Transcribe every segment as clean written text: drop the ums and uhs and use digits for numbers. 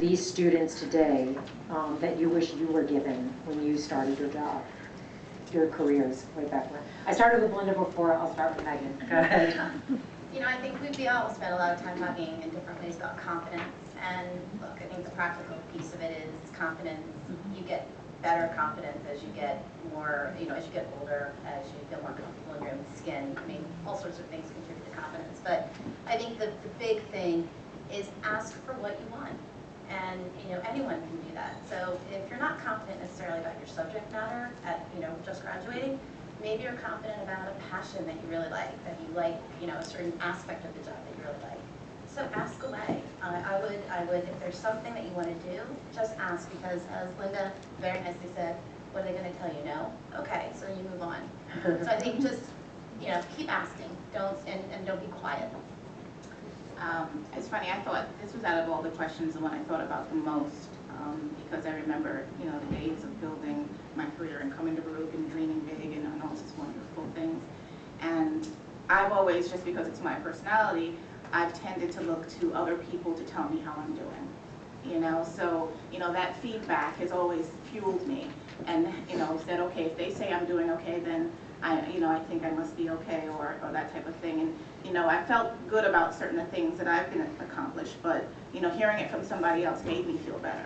these students today that you wish you were given when you started your job, your careers way back when? I started with Linda before. I'll start with Megan. Go ahead. You know, I think we all spend a lot of time talking in different ways about confidence. And look, I think the practical piece of it is confidence. You get better confidence as you get more, as you get older, as you feel more comfortable in your own skin. I mean, all sorts of things contribute to confidence. But I think the big thing is ask for what you want. And, anyone can do that. So if you're not confident necessarily about your subject matter at, just graduating, maybe you're confident about a passion that you really like, a certain aspect of the job that you really like. So ask away. I would, if there's something that you want to do, just ask, because as Linda very nicely said, what are they going to tell you? No? Okay, so you move on. So I think just, keep asking. Don't be quiet. It's funny, I thought this was out of all the questions the one I thought about the most, because I remember, the days of building my career and coming to Baruch and dreaming big and all these wonderful things. And I've always, just because it's my personality, I've tended to look to other people to tell me how I'm doing. So, that feedback has always fueled me and, said, okay, if they say I'm doing okay, then I think I must be okay, or that type of thing. And, I felt good about certain things that I've been accomplished, but, hearing it from somebody else made me feel better.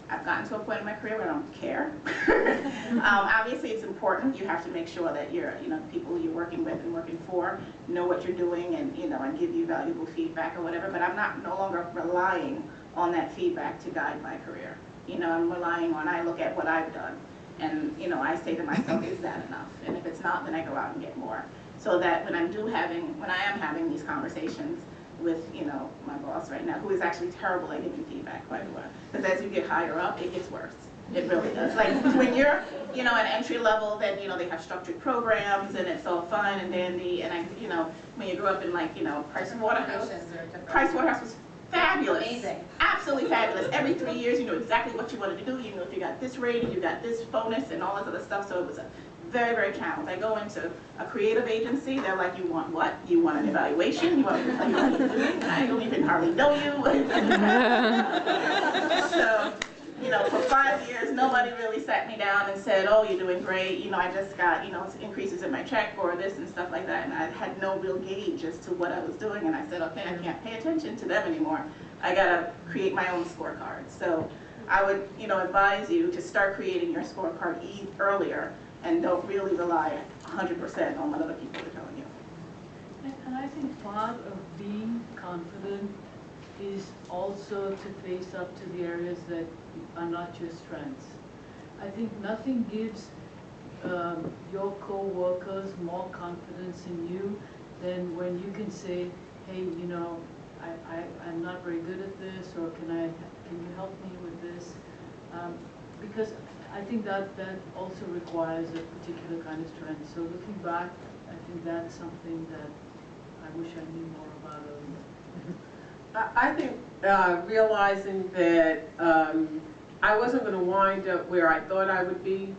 I've gotten to a point in my career where I don't care. Obviously, it's important. You have to make sure that the people you're working with and working for know what you're doing and, and give you valuable feedback or whatever, but I'm no longer relying on that feedback to guide my career. I'm relying on, I look at what I've done. And, I say to myself, is that enough? And if it's not, then I go out and get more. So that when I am having these conversations with, my boss right now, who is actually terrible at giving feedback, by the way. Because as you get higher up, it gets worse. It really does. Like when you're, at entry level, then, they have structured programs and it's all fun and dandy. And when you grow up in Price Waterhouse was fabulous. Amazing. Absolutely fabulous. Every 3 years, you know exactly what you wanted to do. You knew if you got this rating, you got this bonus, and all this other stuff. So it was a very, very challenging. I go into a creative agency. They're like, you want what? You want an evaluation? You want me to tell you what you're doing? I don't even hardly know you. So, for 5 years, nobody really sat me down and said, oh, you're doing great. I just got, increases in my check or this and stuff like that. And I had no real gauge as to what I was doing. And I said, okay, I can't pay attention to them anymore. I got to create my own scorecard. So I would, advise you to start creating your scorecard earlier and don't really rely 100% on what other people are telling you. And I think part of being confident is also to face up to the areas that are not your strengths. I think nothing gives your co-workers more confidence in you than when you can say, hey, I'm not very good at this, or can you help me with this? Because I think that also requires a particular kind of strength. So looking back, I think that's something that I wish I knew more about earlier. I think realizing that I wasn't going to wind up where I thought I would be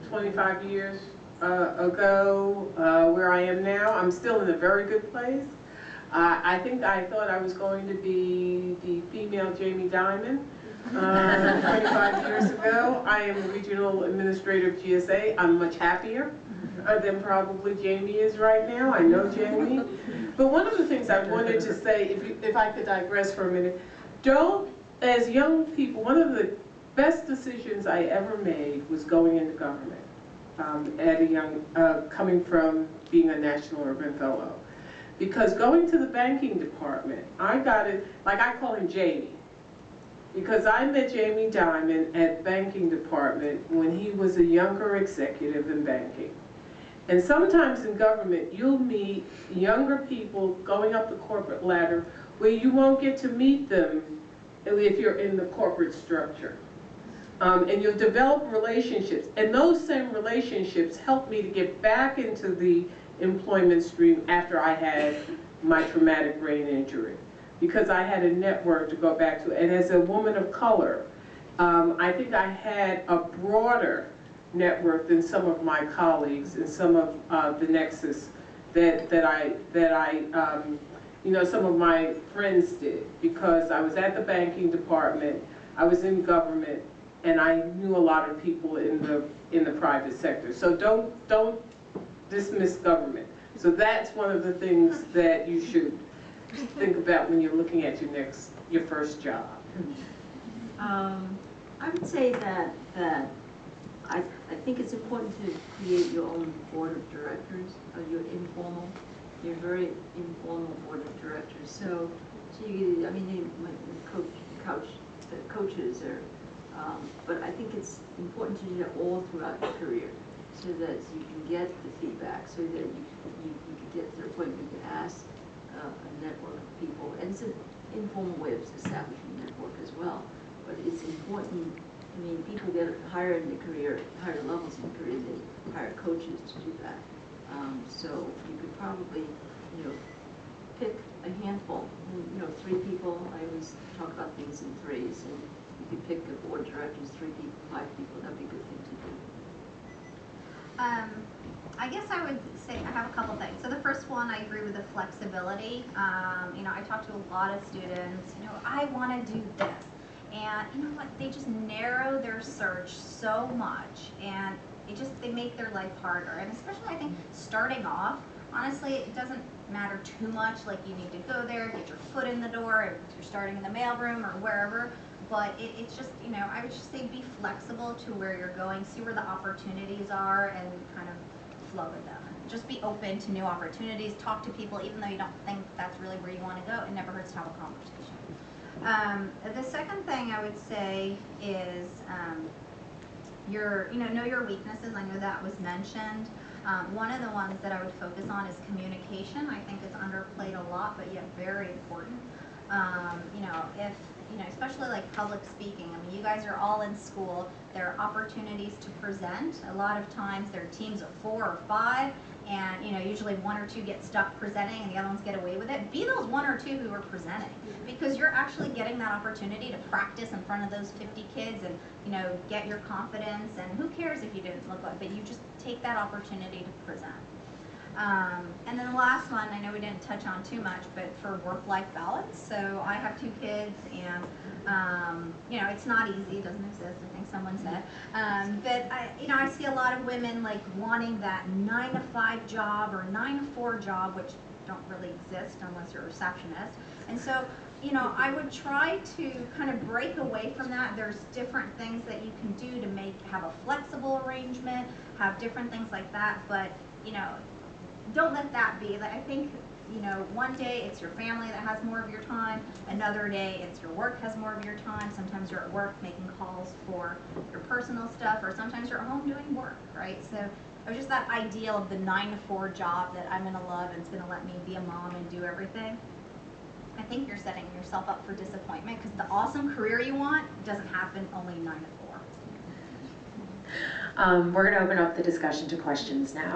25 years ago, where I am now. I'm still in a very good place. I think I thought I was going to be the female Jamie Dimon 25 years ago. I am regional administrator of GSA. I'm much happier than probably Jamie is right now. I know Jamie. But one of the things I wanted to say, if I could digress for a minute, as young people, one of the best decisions I ever made was going into government at a young, coming from being a National Urban Fellow. Because going to the banking department, I got it, like I call him Jamie. Because I met Jamie Dimon at banking department when he was a younger executive in banking. And sometimes in government, you'll meet younger people going up the corporate ladder where you won't get to meet them if you're in the corporate structure. And you'll develop relationships. And those same relationships helped me to get back into the employment stream after I had my traumatic brain injury, because I had a network to go back to. And as a woman of color, I think I had a broader network than some of my colleagues and some of the nexus that I you know, some of my friends did, because I was at the banking department, I was in government, and I knew a lot of people in the private sector. So don't dismiss government. So that's one of the things that you should think about when you're looking at your first job. I would say that I think it's important to create your own board of directors, your very informal board of directors. So you, I mean, the coaches are, but I think it's important to do that all throughout your career, so that you can get the feedback, so that you can get to the point where you can ask a network of people, and it's an informal way of establishing a network as well. But it's important. I mean, people get higher in their career, higher levels in the career, they hire coaches to do that. So you could probably, you know, pick a handful, you know, 3 people. I always talk about things in threes, and you could pick a board of directors, 3 people, 5 people. That'd be a good thing to do. I guess I would say I have a couple things. So the first one, I agree with the flexibility. You know, I talk to a lot of students, you know, I want to do this. And you know what, they just narrow their search so much, and they make their life harder. And especially I think starting off, honestly, it doesn't matter too much, like you need to go there, get your foot in the door, if you're starting in the mailroom or wherever. But it's just, you know, I would just say be flexible to where you're going, see where the opportunities are, and kind of flow with them. Just be open to new opportunities, talk to people, even though you don't think that's really where you want to go. It never hurts to have a conversation. The second thing I would say is know your weaknesses. I know that was mentioned. One of the ones that I would focus on is communication. I think it's underplayed a lot, but yet very important. You know, especially like public speaking. I mean, you guys are all in school. There are opportunities to present. A lot of times there are teams of 4 or 5, and you know, usually 1 or 2 get stuck presenting and the other ones get away with it. Be those 1 or 2 who are presenting, because you're actually getting that opportunity to practice in front of those 50 kids and, you know, get your confidence. And who cares if you didn't look like, but you just take that opportunity to present. And then the last one, I know we didn't touch on too much, but for work-life balance. So I have 2 kids, and you know, it's not easy. It doesn't exist, I think someone said. But I see a lot of women like wanting that 9-to-5 job or 9-to-4 job, which don't really exist unless you're a receptionist. And so, you know, I would try to kind of break away from that. There's different things that you can do to have a flexible arrangement, have different things like that. But you know, don't let that be. Like, I think, you know, one day it's your family that has more of your time, another day it's your work has more of your time. Sometimes you're at work making calls for your personal stuff, or sometimes you're at home doing work, right? So it was just that ideal of the 9-to-4 job that I'm gonna love and it's gonna let me be a mom and do everything. I think you're setting yourself up for disappointment, because the awesome career you want doesn't happen only 9 to 4. We're going to open up the discussion to questions now.